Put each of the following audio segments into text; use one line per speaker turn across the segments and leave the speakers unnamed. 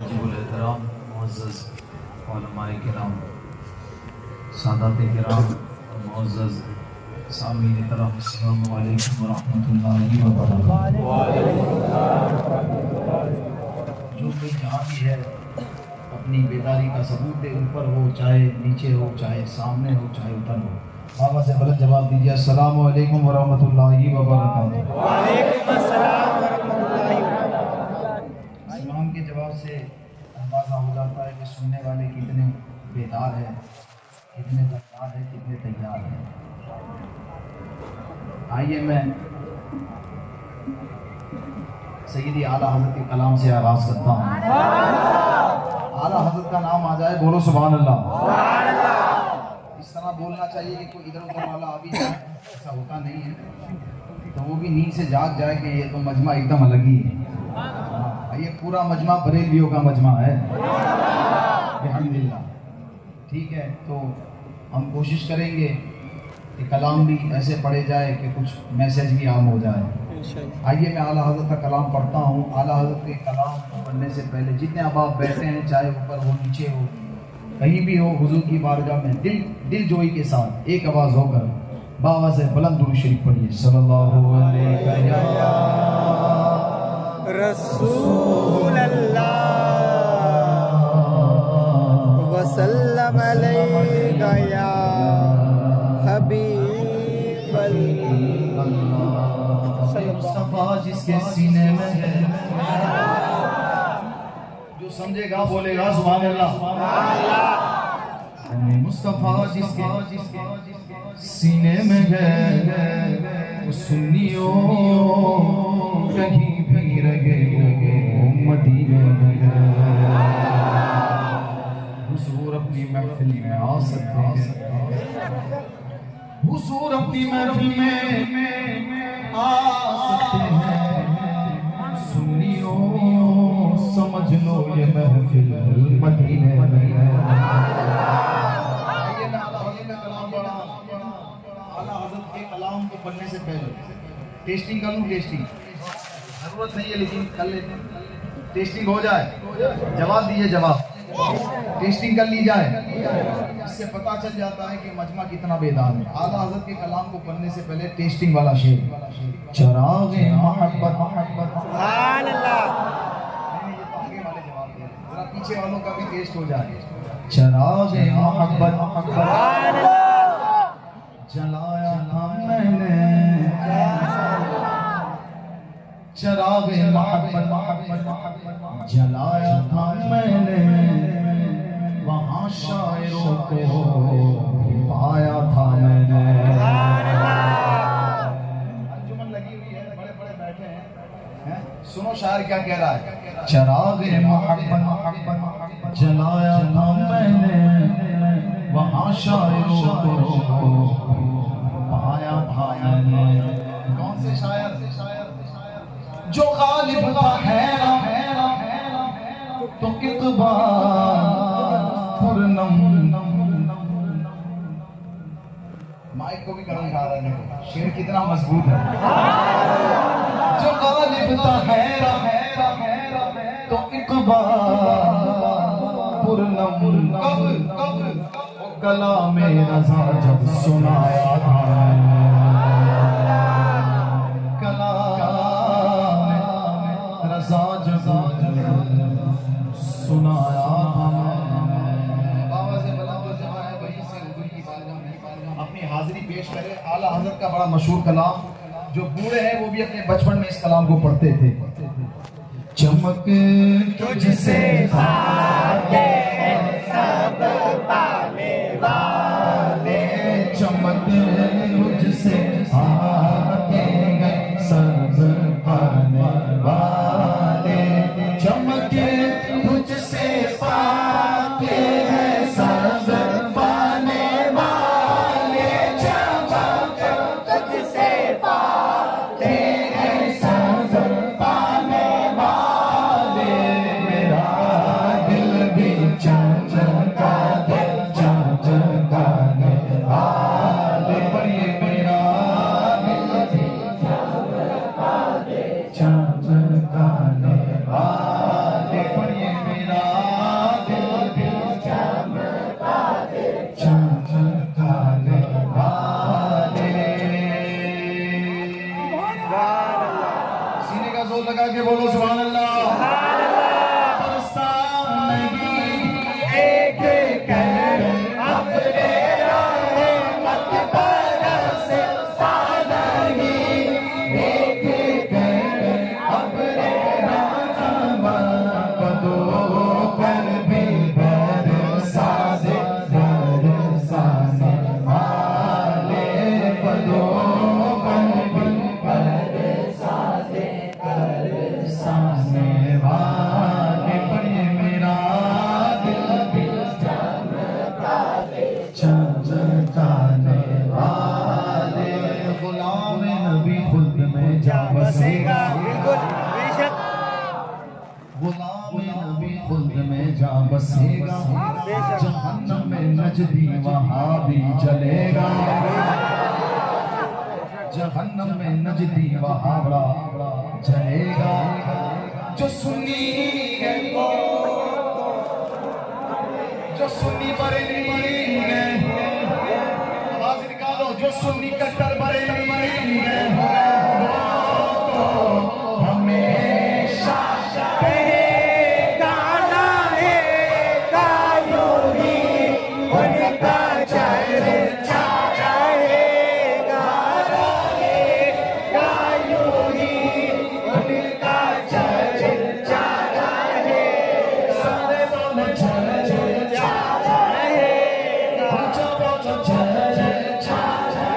एहतराम मुअज़्ज़ज़ उलमाए किराम, सादाते किराम, मुअज़्ज़ज़ सामीन किराम, अस्सलामु अलैकुम व रहमतुल्लाहि व बरकातुहू। जो कोई जहाँ भी है अपनी बेदारी का सबूत दे, ऊपर हो चाहे नीचे हो, चाहे सामने हो चाहे उधर हो। बाबा से बुलंद जवाब दीजिए, अस्सलामु अलैकुम व रहमतुल्लाहि व बरकातुहू।
वालेकुम अस्सलाम व रहमतुल्लाहि व
बरकातुहू। सलाम के जवाब से अंदाज़ा हो जाता है कि सुनने वाले कितने बेदार हैं, कितने दरकार हैं, कितने तैयार हैं। आइए मैं सैयदी आला हज़रत के कलाम से आगाज़ करता हूँ। आला हज़रत का नाम आ जाए, बोलो सुभान अल्लाह। इस तरह बोलना चाहिए कि कोई इधर उधर वाला आ भी जाए, ऐसा होता नहीं है, तो वो भी नींद से जाग जाए कि ये तो मजमा एकदम अलग ही है। ये पूरा मजमा बरेलियों का मजमा है अल्हम्दुलिल्लाह। ठीक है, तो हम कोशिश करेंगे कि कलाम भी ऐसे पढ़े जाए कि कुछ मैसेज भी आम हो जाए। आइए मैं आला हज़रत का कलाम पढ़ता हूँ। आला हज़रत के कलाम पढ़ने से पहले जितने अब आप बैठे हैं, चाहे ऊपर हो नीचे हो कहीं भी हो, हुजूर की बारगाह में दिल जोई के साथ एक आवाज़ होकर बाबा से बुलंद दुरूद शरीफ पढ़िए। सल्लल्लाहु अलैहि
रसूल अल्लाह वसल्लम अलैका या हबीब अल्लाह।
मुस्तफा जिसके सीने में है, जो समझेगा बोलेगा सुभान अल्लाह। मुस्तफा जिसके सीने में है, सुन्नियों कहीं भी रहे मदीने में है। हुजूर अपनी महफिल में आ सकते हैं, हुजूर अपनी महफिल में आ सकते हैं। सुन्नियों समझ लो ये महफिल मदीने में है। आला हज़रत के कलाम को पढ़ने से पहले टेस्टिंग कर लूँ। टेस्टिंग जरूरत नहीं है लेकिन कर लेते हैं। टेस्टिंग हो जाए, जवाब दीजिए, जवाब टेस्टिंग कर ली जाए, इससे पता चल जाता है कि मजमा कितना बेदार है। आला हज़रत के कलाम को पढ़ने से पहले टेस्टिंग वाला शेर, चराग़े मोहब्बत
सुभान अल्लाह।
नहीं, ये तो आगे वाले जवाब दे रहे हैं, जरा पीछे वालों का भी टेस्ट हो जाए। चराग़े मोहब्बत
सुभान अल्लाह।
जलाया था मैंने, चराग़े मोहब्बत जलाया था मैंने, वहाँ शायरों को पाया था मैंने। अंजुमन लगी हुई है, बड़े बड़े बैठे हैं, सुनो शायर क्या कह रहा है। चराग़े मोहब्बत जलाया था मैंने, वहाँ शायरों को पाया था मैंने। कौन से शायर? जो गालिब था हैरान तो इक़बाल माइक को भी गरम खा रहे हैं। शेर कितना मजबूत है। जो गालिब था हैरान तो इक़बाल कब कला में रज़ा जब सुनाया था, कला में रज़ा जब सुनाया था। बाबा से बुलंद जहाँ है वहीं से हुजूर की बारगाह में अपनी हाजिरी पेश करे। आला हज़रत का बड़ा मशहूर कलाम, जो बूढ़े हैं वो भी अपने बचपन में इस कलाम को पढ़ते थे। चमक तुझसे आते हैं सब पाने वाले, चमक तुझसे आते हैं सब पाने वाले, चमक तुझसे पाते हैं सब पाने वाले, चमक तुझसे पाते हैं सब पाने वाले। मेरा दिल खुल्द में जा बसेगा, जहन्नम में नजदी वहां भी जलेगा, जहन्नम में नजदी वहां जलेगा। जो सुन्नी है जो सुन्नी बरेली है, आवाज निकालो, जो सुन्नी कट्टर बरेली है, हमेशा
रहेगा रहेगा यूं ही उनका चर्चा, रहेगा रहेगा यूं ही उनका चर्चा, रहेगा
सारे बोलो चर्चा,
रहेगा
ऊंचा बोलो चर्चा,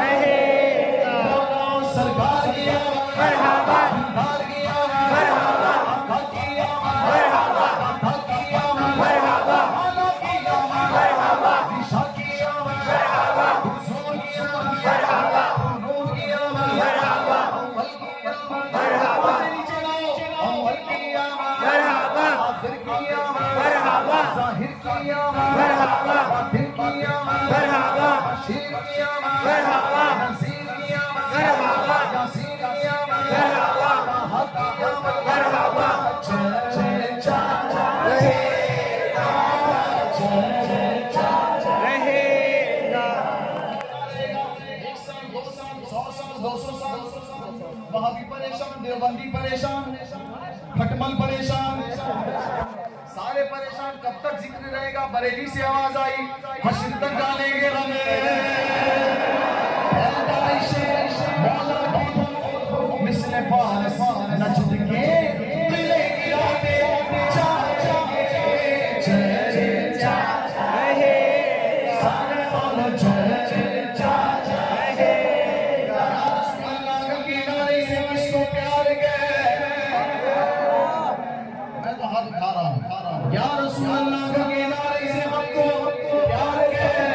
रहेगा
बोलो सरकार की आवाज़,
मरहबा
सरकार की आवाज़,
मरहबा
हक की आवाज़,
मरहबा
हक की आवाज़,
मरहबा
आला की आवाज़,
मरहबा
दिशा की आवाज़,
मरहबा
हुजूर की आवाज़,
मरहबा
नूर की आवाज़,
मरहबा
अव्वल की आवाज़,
मरहबा
नीचे लाओ, अव्वल की आवाज़,
मरहबा
आखिर की आवाज़,
मरहबा
ज़ाहिर की आवाज़,
मरहबा
बातिन की आवाज़,
मरहबा
बशीर की आवाज़,
मरहबा
नज़ीर की आवाज़,
मरहबा
यासीन की आवाज़,
मरहबा
हक की आवाज़,
मरहबा
चर्चा,
रहेगा रहेगा
एक साल, 2 साल, 100 साल, 200 साल, वहाबी परेशान, देवबंदी परेशान, खटमल परेशान, सारे परेशान। कब तक जिक्र रहेगा? बरेली से आवाज आई, हश्र तक डालेंगे मिसले फारस नजद के मिलेगी रातें, चर्चा,
रहेगा
सारे बोलो चर्चा,
रहेगा
अल्लाह का किनारे से किसको प्यार गए, मैं तो हाथ उठा रहा हूँ, या रसूल अल्लाह का किनारे से हमको प्यार गए,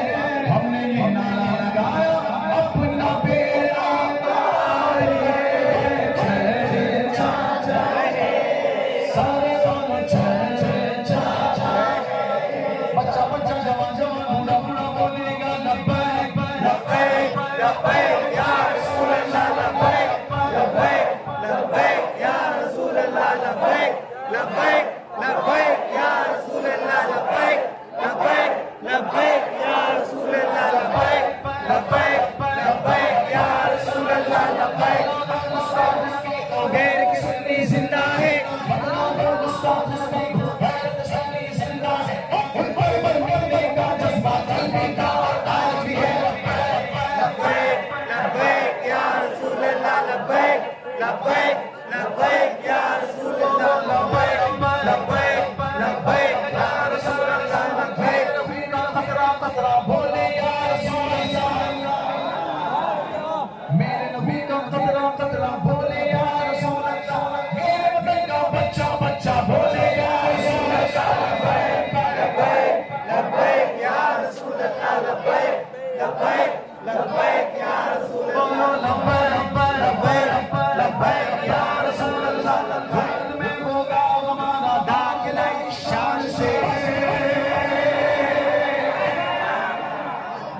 हमने ये नारा लगाया अपना बेड़ा पार गए, चर्चा, सारे बोलो चर्चा, बच्चा बच्चा जवान जवान बूढ़ा बूढ़ा बोलेगा लब्बैक
लब्बैक लब्बैक या रसूल अल्लाह, लब्बैक लब्बैक लब्बैक या रसूल अल्लाह, लब्बैक लब्बैक लब्बैक या रसूल अल्लाह, लब्बैक लब्बैक लब्बैक या रसूल अल्लाह, लब्बैक लब्बैक लब्बैक या रसूल अल्लाह, लब्बैक गैर की सुन्नी जिंदा है, लब्बैक लब्बैक या रसूल अल्लाह, लब्बैक लब्बैक लब्बैक या रसूल अल्लाह, लब्बैक लब्बैक लब्बैक या रसूल अल्लाह, लब्बैक
बोले या रसूल अल्लाह, मेरे नबी का कतरा कतरा बोले या रसूल अल्लाह, मेरे वतन का बच्चा बच्चा बोले या रसूल अल्लाह,
लब्बैक लब्बैक या रसूल अल्लाह, लब्बैक लब्बैक लब्बैक या रसूल अल्लाह,
बोलो लब्बैक लब्बैक लब्बैक या रसूल अल्लाह, लब्बैक में होगा हमारा दाखिला इस शान से।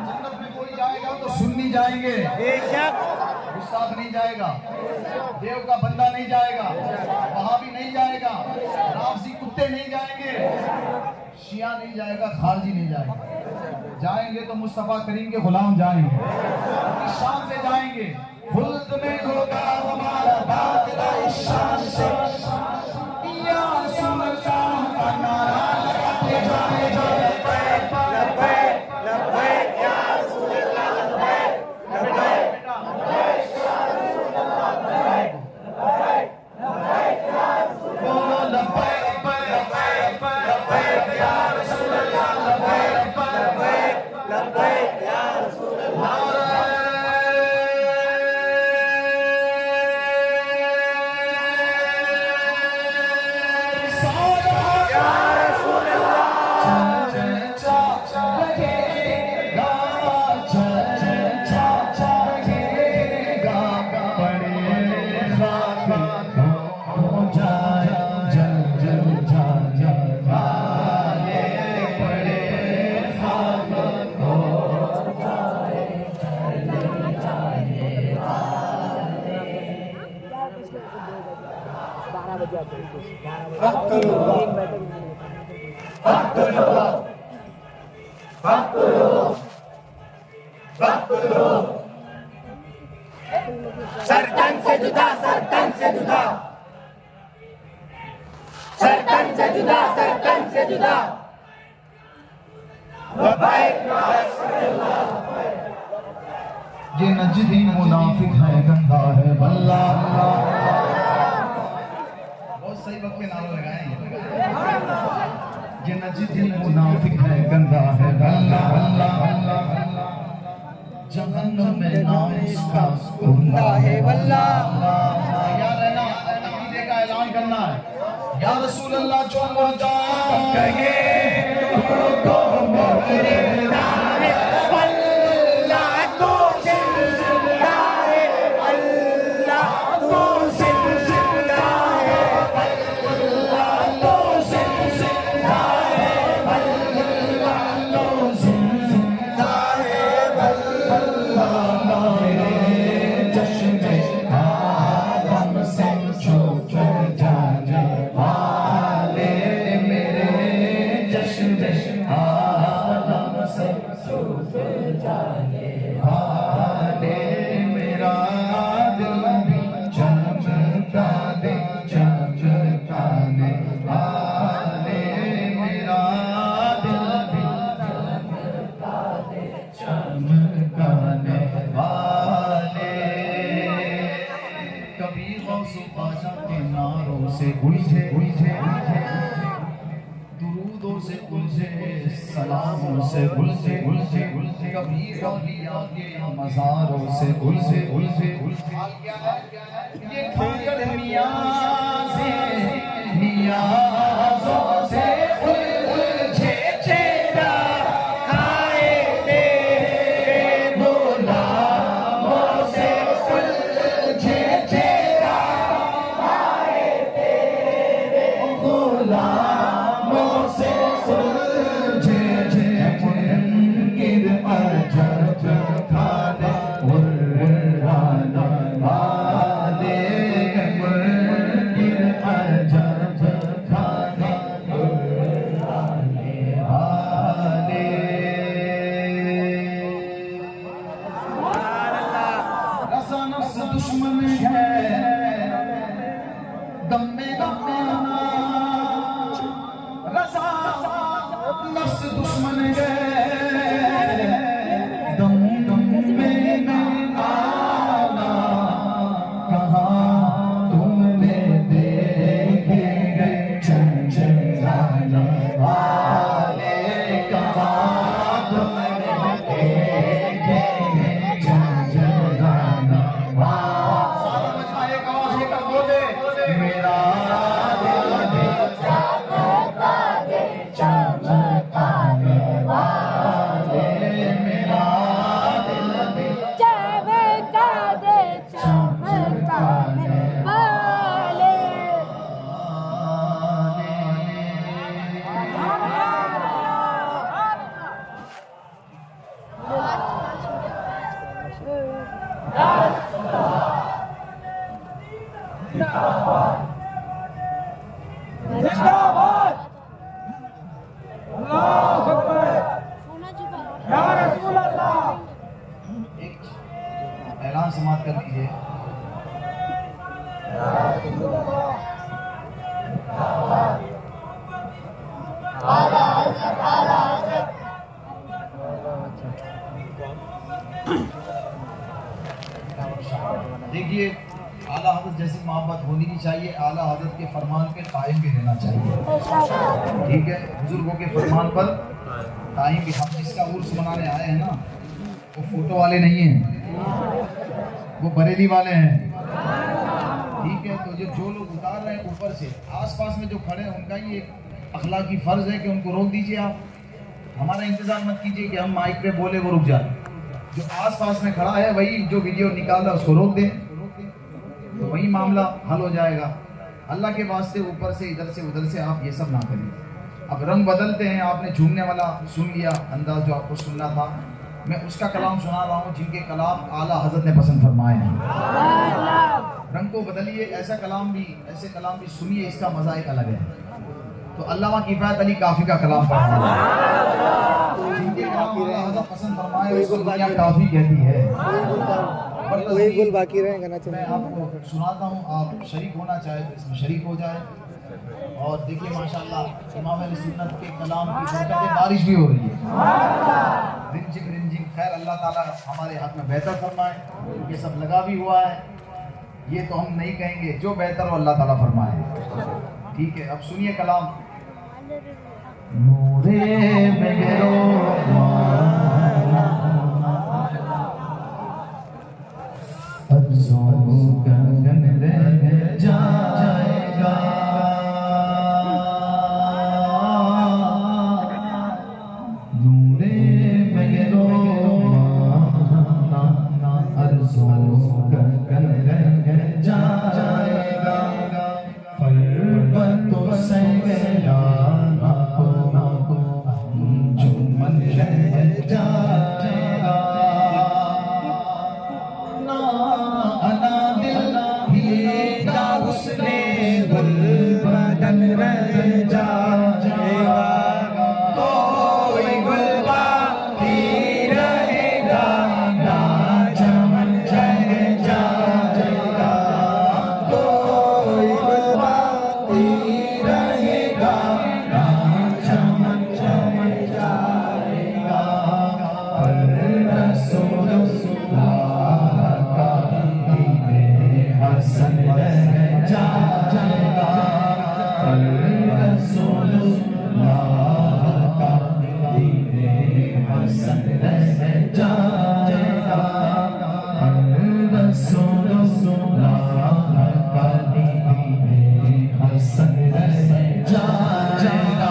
जन्नत में कोई जाएगा तो सुन्नी जाएंगे,
बेशक
गुस्ताख नहीं जाएगा, देव का बंदा नहीं जाएगा, वहाबी नहीं जाएगा, राफजी कुत्ते नहीं जाएंगे, शिया नहीं जाएगा, खारजी नहीं जाएगा, जाएंगे तो मुस्तफा करीम के गुलाम जाएंगे, अपनी शान से जाएंगे, खुल्द में होगा हमारा दाखिला इस शान से, या रसूल अल्लाह का नारा लगाते जाए
लब्बैक लब्बैक या रसूल अल्लाह, लब्बैक लब्बैक
बोलो लब्बैक लब्बैक लब्बैक या रसूल अल्लाह, लब्बैक
लब्बैक लब्बैक या रसूल अल्लाह, सरतन से जुदा, सरतन से जुदा, सरतन से जुदा, सरतन से जुदा।
ये नजदी मुनाफिक है, गंदा है बल्ला। बहुत सही वक्त पे नारा लगाए। ये नजदी मुनाफिक है, गंदा है बल्ला। जहन्नम में नाम इसका
गुंडा है वल्ला।
या रहना, अकीदे का ऐलान करना है। या रसूल अल्लाह जो मौजा
कहे तो मोहरे नारे अल्लाह तो जिंदा है, अल्लाह तो जिंदा है, अल्लाह तो जिंदा है, अल्लाह तो जिंदा है, अल्लाह
चश्मे आदम से छूट जाने वाले, मेरे चश्मे आदम से छूट जाने वाले, मेरा दिल भी चमका दे, चमकाने वाले, मेरा दिल भी चमका दे, चमकाने वाले। कभी गौसो पाशा के नारों से उलझे, दुरूदों से उलझे, सलामों से उलझे, कभी औलिया के मज़ारों से उलझे। ये खाकर नियाज़े, नियाज़ों से
उलझे चेहरा खाए तेरे गुलामों से, उलझे चेहरा खाए तेरे गुलामों से,
उलझे मुनकिर अजब खाने उर्राना वाले, मुनकिर अजब खाने उर्राने वाले। रज़ा नफ्स दुश्मन है, दम में दमाना। रज़ा नफ्स दुश्मन है, दम में आना। कहाँ तुमने देखे चंचलाने वाले, कहाँ तुमने देखे चंचलाने वाले। सारा बचा एक आवाज लेकर बोले, मेरा दिल भी चमका दे, चमकाने वाले, मेरा दिल भी
चमका दे, चमकाने वाले।
जिंदाबाद, अल्लाह अकबर,
सोना चुका
या रसूल अल्लाह।
एक ऐलान समाप्त कर दीजिए। देखिए, आला हज़रत जैसी मोहब्बत होनी भी चाहिए, आला हज़रत के फरमान पे कायम भी रहना चाहिए। ठीक है, बुजुर्गों के फरमान पर कायम भी। हम जिसका उर्स मनाने आए हैं ना, वो फोटो वाले नहीं हैं, वो बरेली वाले हैं। ठीक है, तो जो लोग उतार रहे हैं ऊपर से, आसपास में जो खड़े हैं उनका ही एक अखलाकी फ़र्ज़ है कि उनको रोक दीजिए। आप हमारा इंतज़ार मत कीजिए कि हम माइक पे बोले वो रुक जाए। जो आसपास में खड़ा है वही जो वीडियो निकाल रहा है उसको रोक दें, तो वही मामला हल हो जाएगा। अल्लाह के वास्ते ऊपर से इधर से उधर से आप ये सब ना करें। अब रंग बदलते हैं, आपने झूमने वाला सुन लिया अंदाज जो आपको सुनना था, मैं उसका कलाम सुना रहा हूँ जिनके कलाम आला हज़रत ने पसंद फरमाए हैं। रंग को बदलिए, ऐसे कलाम भी सुनिए, इसका मजा एक अलग है। तो अल्लामा किफायत अली काफी का कलाम पढ़ना जिनके कलाम अल्लाह हज़रत पसंद फरमाए उसको दुनिया काफी कहती है।
वही गुल बाकी रहे गाना
मैं आपको सुनाता हूँ, आप शरीक होना चाहे तो इसमें शरीक हो जाए। और देखिए माशाल्लाह इमाम अहले सुन्नत के कलाम की बरकत, बारिश भी हो रही है, रिमझिम। खैर अल्लाह ताला हमारे हाथ में बेहतर फरमाए। ये सब लगा भी हुआ है, ये तो हम नहीं कहेंगे, जो बेहतर हो अल्लाह ताला फरमाए। ठीक है, अब सुनिए कलाम। नूरे मेरो गगन रह जाएगा, नूरे मेरो अर्ज़ों गगन रह जाएगा, पर्वतों से गया को जुम्मन रह जाएगा, ना अना दिल ही ना हुस्ने गुल बदन रह जाएगा, कोई गुल बाकी रहेगा, ना चमन रह जाएगा, कोई गुल बाकी रहेगा, ना चमन रह जाएगा, पर रसूलुल्लाह का दीने हसन रह जाएगा, पर रसूलुल्लाह का दीने हसन रह जाएगा, पर रसूलुल्लाह का दीने हसन रह जाएगा।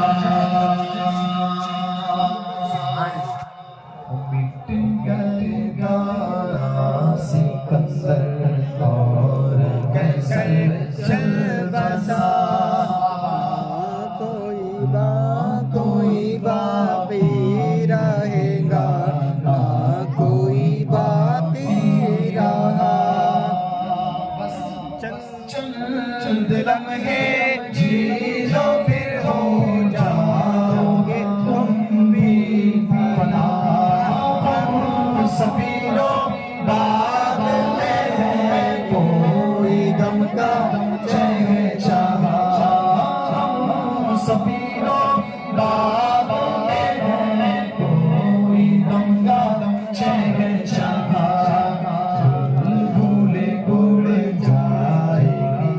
मिट गया सिकंदर और कैसर चल बसा,
कोई बाकी रहेगा, ना कोई बाकी रहा,
बस चंद लम्हे जी लो फिर हो जाओगे तुम भी फना, सफीरों बाग में है कोई गम का चहचहा, सफीरों बाग में है कोई गम का चहचहा, भूले भूले जाएगी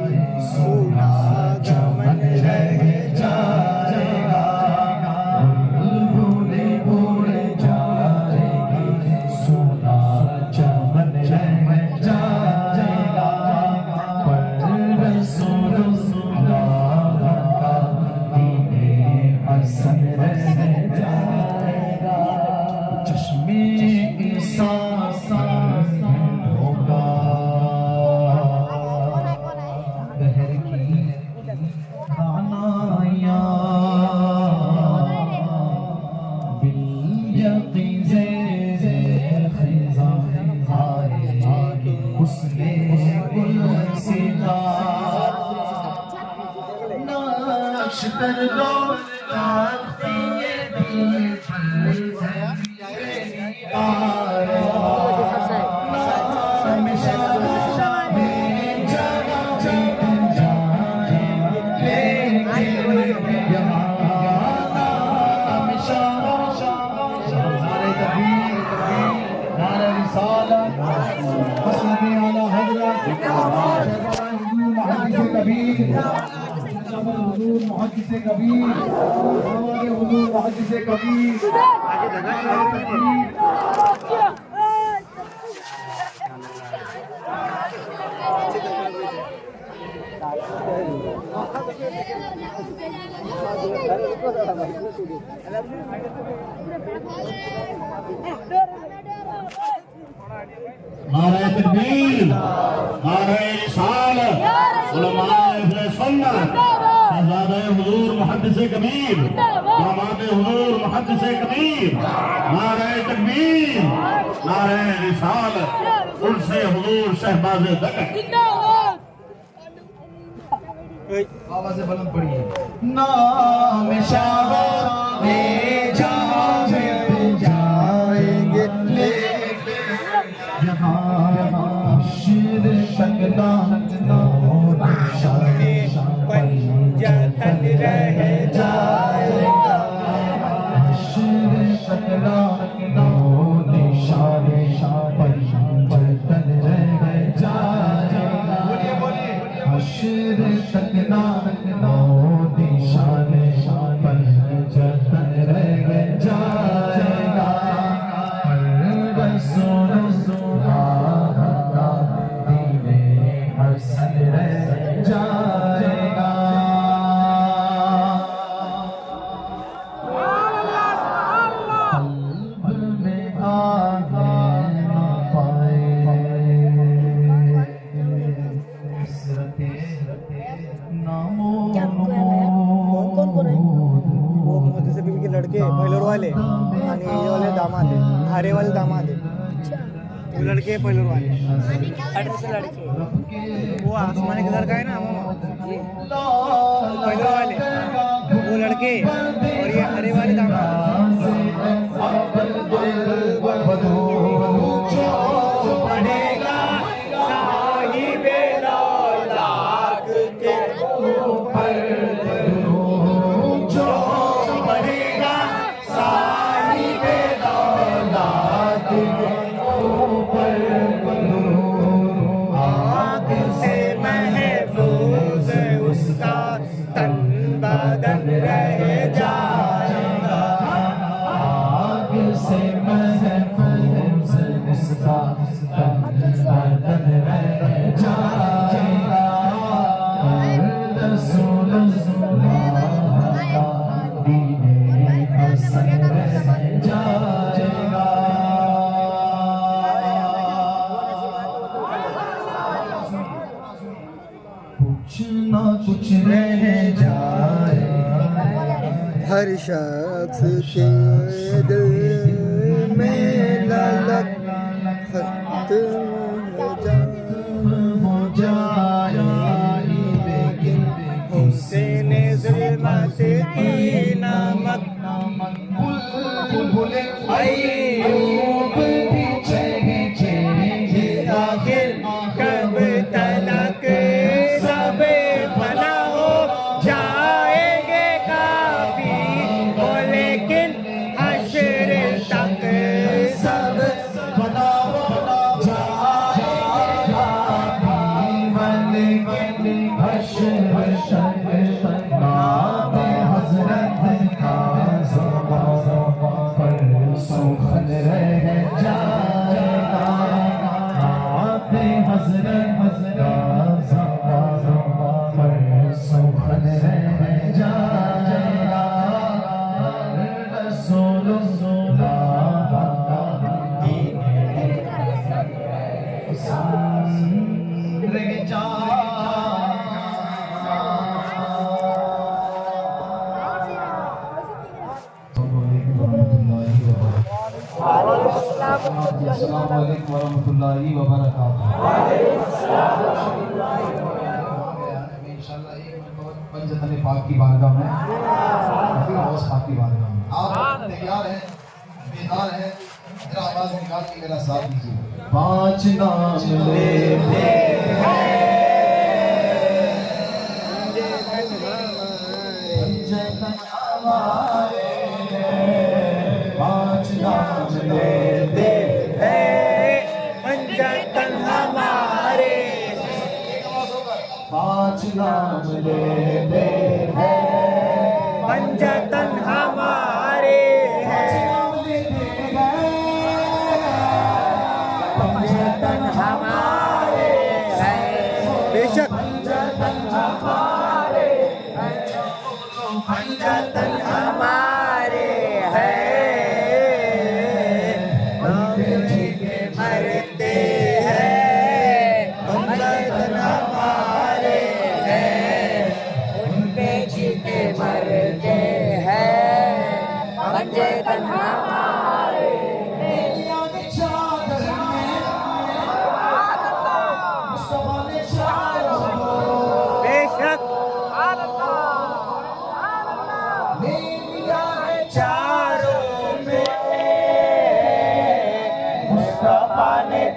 सोना चमन रह जाएगा, भूले भूले जाएगी सोना चमन रह जाएगा, पर रसूलुल्लाह का दीने हसन रह जाएगा, चश्मे ईसा होगा बहर की खानाया, बिल यकीन से खिज़ा आएगी हुस्ने गुल सिता, नक्श कर दो ताकती ये दिल पर मुहद्दिस कबीर, हमारे हुजूर मुहद्दिस कबीर,
नारे तकबीर, नारे रिसालत, उलमाए अहले सुन्नत, शहजादे हुजूर मुहद्दिस कबीर, दामाद हुजूर मुहद्दिस कबीर, नारे तकबीर, नारे रिसालत, उनसे हुजूर शहबाज़े दकर।
आवाज से बुलंद पढ़िए। नाम शाह में जहां में जाएंगे लेके यहाँ शिर शकना
शाने पंजतन रह जाएगा
शिर शकना निशाने पंजतन रह जाएगा। बोलिए बोलिए। शिर शकना निशाने पंजतन रह जाएगा। रसूल हसन रह जाएगा। कल्ब में आने न पाए नामो
वो मुहद्दिस बीवी के लड़के पहलर वाले आणि ये वाले दामाद है हारे वाले दामाद है वो लड़के पहलर वाले 18 लड़के वो आसमानी कलर का है ना पहलर वाले वो लड़के और ये हरे वाले दामाद पड़ेगा साहिबे लौलाक के ऊपर जो पड़ेगा साहिबे लौलाक के ऊपर आग से महफूज उसका तन बदन रह जाएगा
आग से महफूज उसका तन बदन रह जाएगा। रसूल दीने हसन रह जाएगा। कुछ ना कुछ रह जाएगा।
हर शख्स के दिल में ललक खत्म हो जाएगी लेकिन हुसैन ज़ुल्मत की नमक
बुलबुल अय्यूब पीछे चलेंगे
आखिर कब तलक सब फना हो जाएंगे काफी हो लेकिन हश्र तक सब
बना जाएगा। नाम हज़रत का ज़बान पर सुखन रह जाएगा। नाम हज़रत का ज़बान पर सुखन रह जाएगा। अस्सलामुअलैकुम वरहमतुल्लाहि वबरकातुहू। इंशाअल्लाह एक पंजतन पाक की बारगाह में फिर हौस पाक की बारगाह में आप तैयार हैं, बेदार हैं, जरा आवाज निकाल के मेरा साथ दीजिए। पांच नाम लेते हैं पंजतन हमारे, पांच नाम लेते
पंजतन हमारे
पांच नाम लेते हैं
पंजतन हमारे पंजतन हमारे बेशक पंजतन हमारे पंजतन हमारे है मरते हैं पंजतन हमारे हैं उन पे जीते मरते हैं पंजतन हमारे बेशक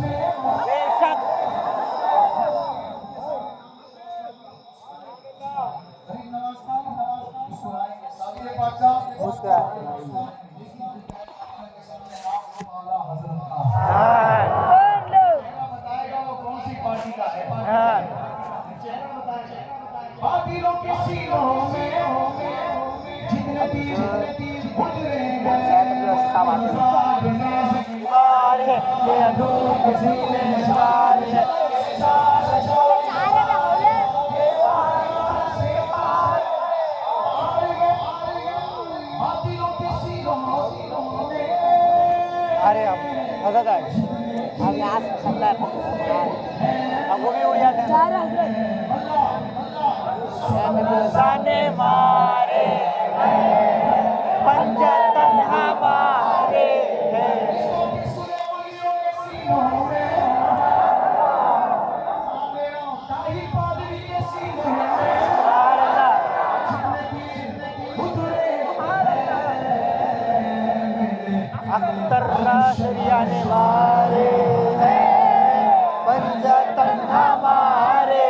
बेशक
बताएगा वो कौन सी पार्टी का है। बातिलों के सीनों में जितने तीर उतरे बातिलों के सीनों में
अरे अब यहाँ से खतरा अब वो भी उड़ जाते हैं जाने मारे पंजतन हमारे अख्तर राशरियाने मारे पंजतन हमारे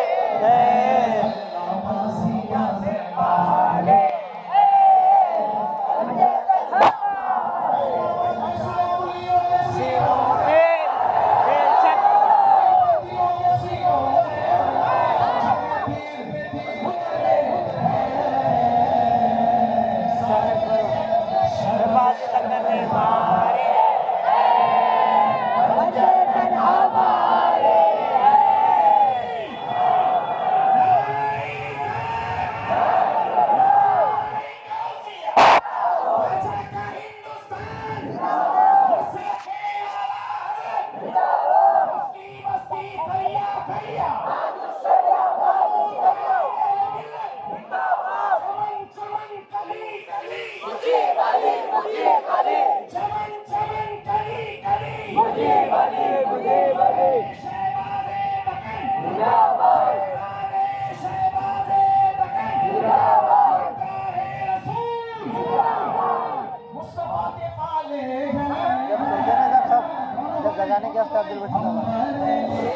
जगाने के वास्ते अब्दुल बशीर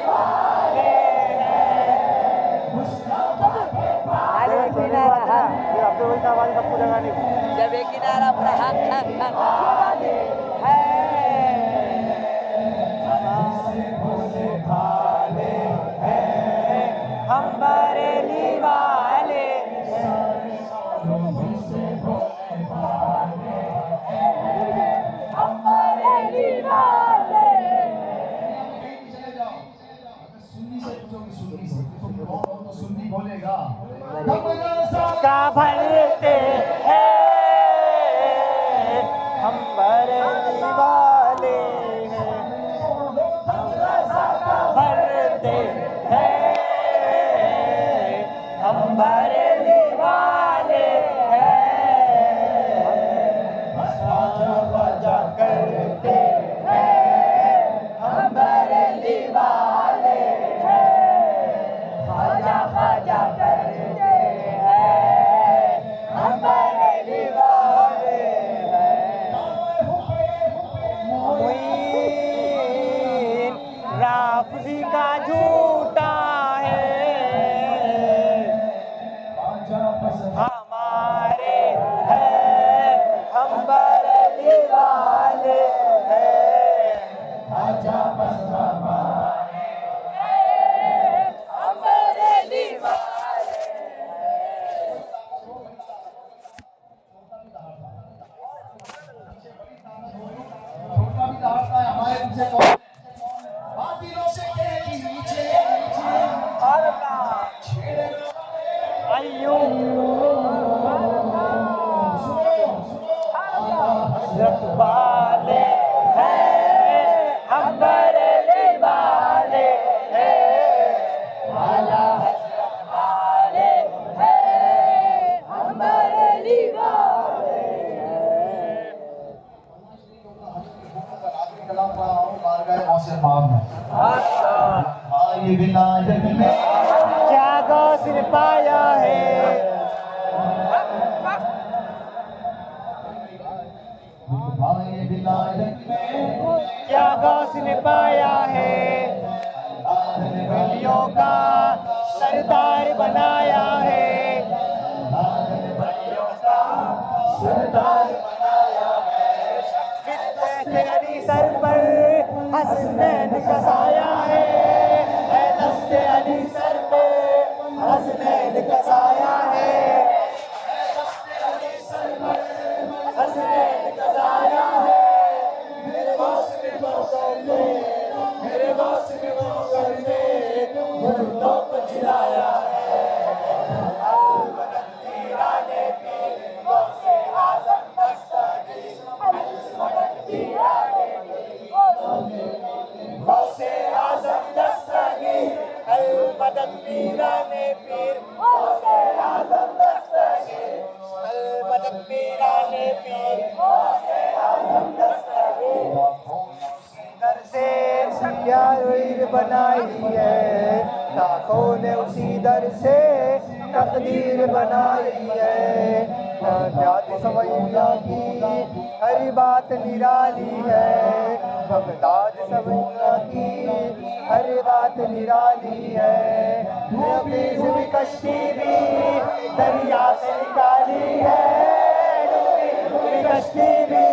अब्दुल बशीर आवाज सबको जगाने जब एक किनारा पूरा हम बरेली वाले
सुन्नी बोलेगा
का भरते हैं हम बरेली वाले भरते हैं हम बरेली वाले बजा करते हैं हम बरेली वाले बजा करते हैं हम बरेली वाले मुईन राफजी का झूठा है हमारे हैं हम बरेली वाले हैं आजा बस हमारे
हम बरेली वाले
छोटा भी दहाड़ता है हमारे पीछे कौन है? बातिलों से तेरी नीचे
हज़रत वाले हैं हम बरेली वाले हैं आला हज़रत वाले हैं हम बरेली वाले
आखिरी कलाम पढ़ा हूँ बारगाह मौसे पाक में ये विलायत में
क्या गौसिर पाया है
ये विलायत में
क्या गौस ने पाया है, वलियों का सरदार बनाया है, वलियों का सरदार बनाया है। फितरत अली सर पर हसनैन का साया है, दस्ते अली सर पे हसनैन का साया है, हसनैन का साया है। मेरे गौस ने मौकर से, मेरे गौस ने मौकर से मुर्दों को जिलाया है। पीराने पीर गौसे आज़म दस्तगीर, गौसे आज़म दस्तगीर, अलमदद पीराने पीर गौसे आज़म दस्तगीर, अलमदद पीराने पीर गौसे आज़म दस्तगीर। दर से क्या उईर बनाई है, लाखों ने उसी दर से तकदीर बनाई है। जात सवैया की हर बात निराली है, बगदाद सवैया की हर बात निराली है। नबीस भी कश्ती भी दरिया से निकाली है, नबीस भी कश्ती भी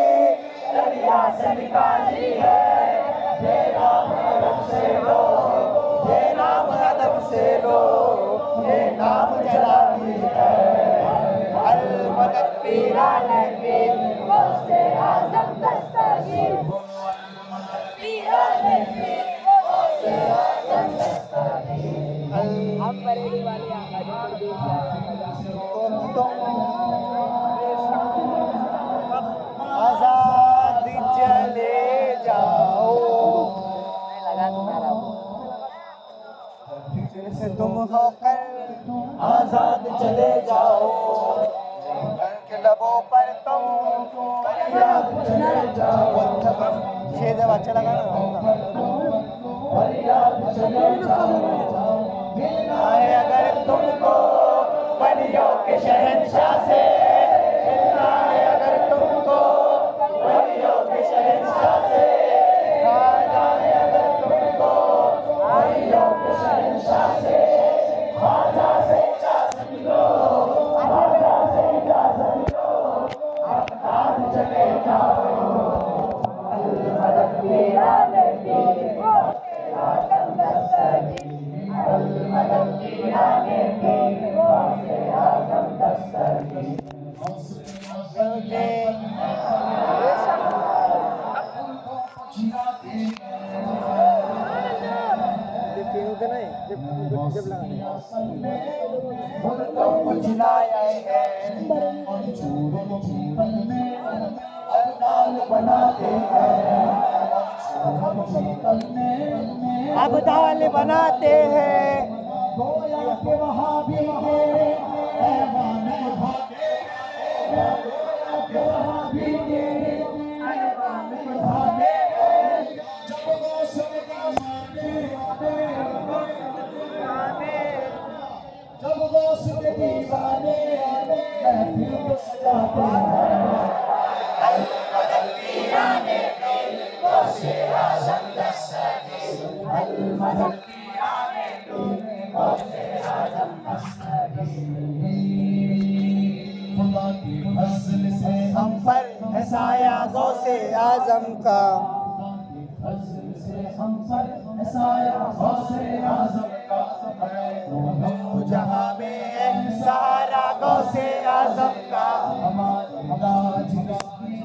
दरिया से निकाली है। ये नाम अदब से लो, ये नाम अदब से लो, ये नाम जलाली है। अलमदद पीराने पीर
गौसे आज़म दस्तगीर, पीराने पीर गौसे आज़म दस्तगीर। हम बरेली वाले दूर से
आजाद चले जाओ,
लगा तुम्हारा
फिक्र से तुम होकर आजाद चले जाओ, के लबों पर तुम फरियाद चले जाओ। शेर जब अच्छा लगा ना, फरियाद चले जाओ। मिलना है अगर तुमको वलियों के शहंशाह से, मिलना है अगर तुमको वलियों के शहंशाह से, खाना है अगर तुमको वलियों के शहंशाह से, ख्वाजा से इजाज़त लो, ख्वाजा से इजाज़त लो, आप चले जाओ। अलमदद पीराने पीर गौसे आज़म दस्तगीर, अलमदद पीराने पीर गौसे आज़म दस्तगीर। अब्दाल बनाते हैं, गोया के वहाबी के ऐवान उठाते हैं, गोया के वहाबी के ऐवान उठाते हैं। जब गौस के दीवाने आते, जब गौस के दीवाने महफिल को सजाते हैं। अलमदद पीराने पीर गौसे आज़म दस्तगीर, अलमदद पीराने पीर गौसे आज़म दस्तगीर। खुदा की फज़ल से हम पर है साया गौसे आज़म का, फज़ल से हम पर है साया गौसे आज़म का। जहाँ में है सहारा गौसे आज़म का, हमारे ताज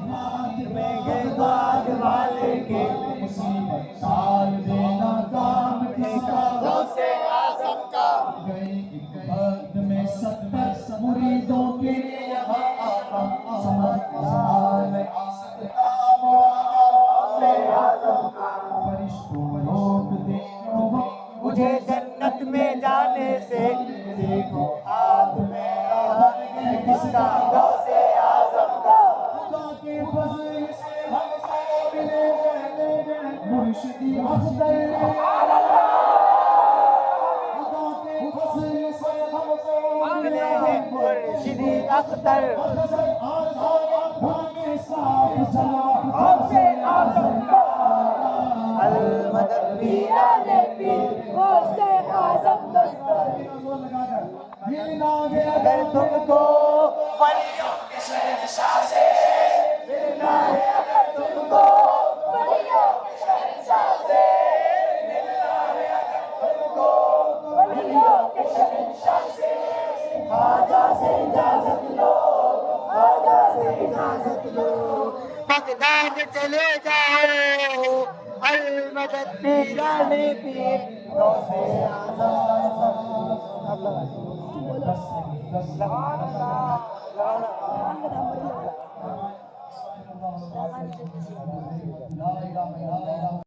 हाथ में है बाग वाले के, मुसीबत टाल देना काम ठेका गौसे आज़म का। गए एक वक्त में 70 मुरीदों के यहाँ आका, समझ में आ सकता गौसे आज़म का। फरिश्तों रोक देखो मुझे जन्नत में जाने से, देखो हाथ में हाथ किसका गौसे आज़म का। खुदा के फज़ल से हमको मिले मुर्शिदी अफ़ज़ल, खुदा के फज़ल से हमको मिले मुर्शिदी अफ़ज़ल। आज़ाद में साफ जलवा गौसे आज़म का,
पीराने पीर गौसे आजम दस्तगीर
अगर तुमको वलियों के शहंशाह से मिलना है, अगर तुमको
वलियों के शहंशाह से
मिलना है, अगर तुमको
वलियों के शहंशाह से
खाजा से इजाजत लो,
खाजा से इजाजत लो
बगदाद चले जाओ, अल मदद पीराने पीर गौसे आजम।